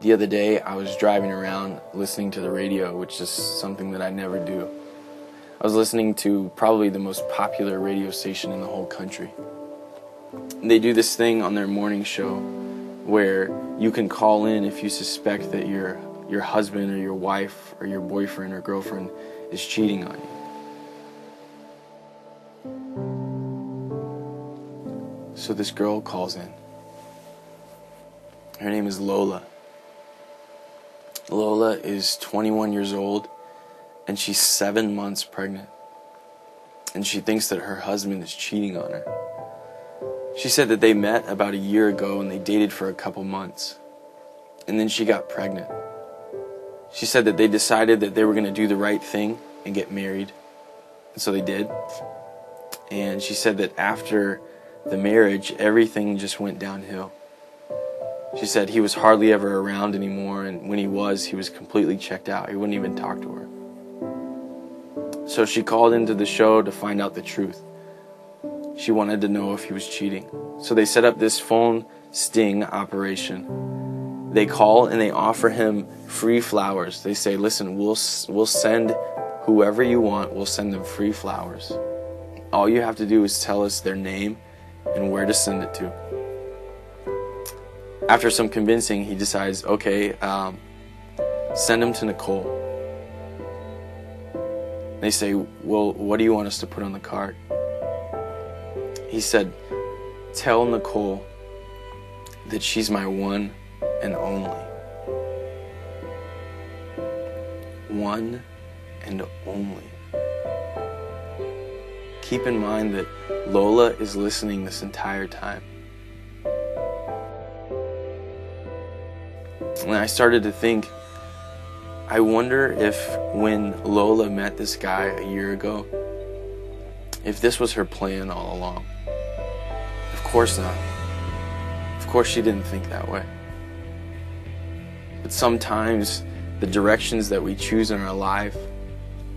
The other day, I was driving around listening to the radio, which is something that I never do. I was listening to probably the most popular radio station in the whole country. They do this thing on their morning show where you can call in if you suspect that your husband or your wife or your boyfriend or girlfriend is cheating on you. So this girl calls in. Her name is Lola. Lola is 21 years old, and she's 7 months pregnant. And she thinks that her husband is cheating on her. She said that they met about a year ago and they dated for a couple months. And then she got pregnant. She said that they decided that they were going to do the right thing and get married. And so they did. And she said that after the marriage, everything just went downhill. She said he was hardly ever around anymore, and when he was completely checked out. He wouldn't even talk to her. So she called into the show to find out the truth. She wanted to know if he was cheating. So they set up this phone sting operation. They call and they offer him free flowers. They say, listen, we'll send whoever you want, we'll send them free flowers. All you have to do is tell us their name and where to send it to. After some convincing, he decides, okay, send them to Nicole. They say, well, what do you want us to put on the card? He said, tell Nicole that she's my one and only. One and only. Keep in mind that Lola is listening this entire time. And I started to think, I wonder if when Lola met this guy a year ago, if this was her plan all along. Of course not. Of course she didn't think that way. But sometimes the directions that we choose in our life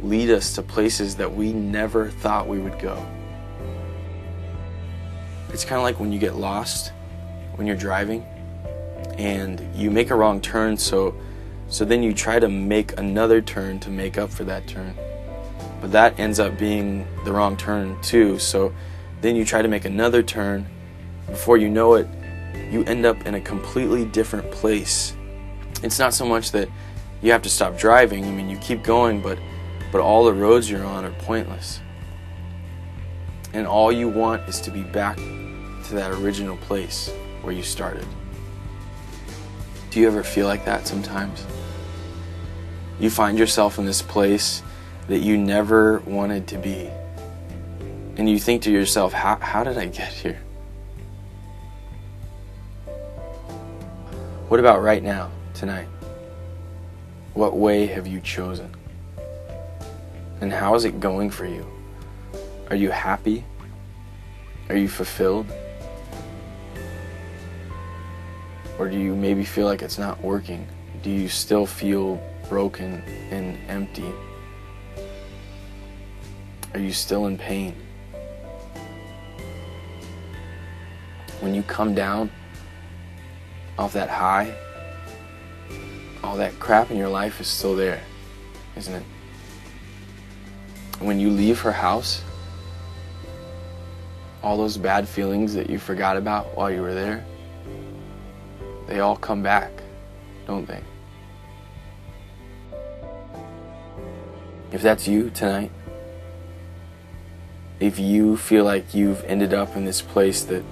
lead us to places that we never thought we would go. It's kind of like when you get lost when you're driving and you make a wrong turn, so then you try to make another turn to make up for that turn. But that ends up being the wrong turn too, so then you try to make another turn. Before you know it, you end up in a completely different place. It's not so much that you have to stop driving. I mean, you keep going, but all the roads you're on are pointless. And all you want is to be back to that original place where you started. Do you ever feel like that sometimes? You find yourself in this place that you never wanted to be. And you think to yourself, how did I get here? What about right now, tonight? What way have you chosen? And how is it going for you? Are you happy? Are you fulfilled? Or do you maybe feel like it's not working? Do you still feel broken and empty? Are you still in pain? When you come down off that high, all that crap in your life is still there, isn't it? When you leave her house, all those bad feelings that you forgot about while you were there, they all come back, don't they? If that's you tonight, if you feel like you've ended up in this place that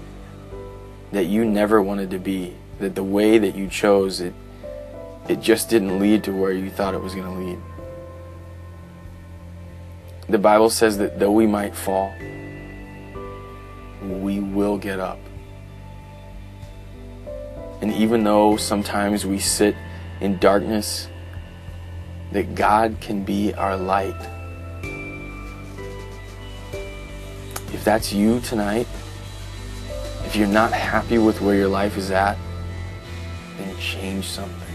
you never wanted to be, that the way that you chose, it just didn't lead to where you thought it was going to lead. The Bible says that though we might fall, we will get up. And even though sometimes we sit in darkness, that God can be our light. If that's you tonight, if you're not happy with where your life is at, then change something.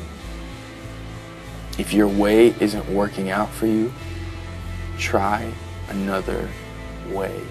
If your way isn't working out for you, try another way.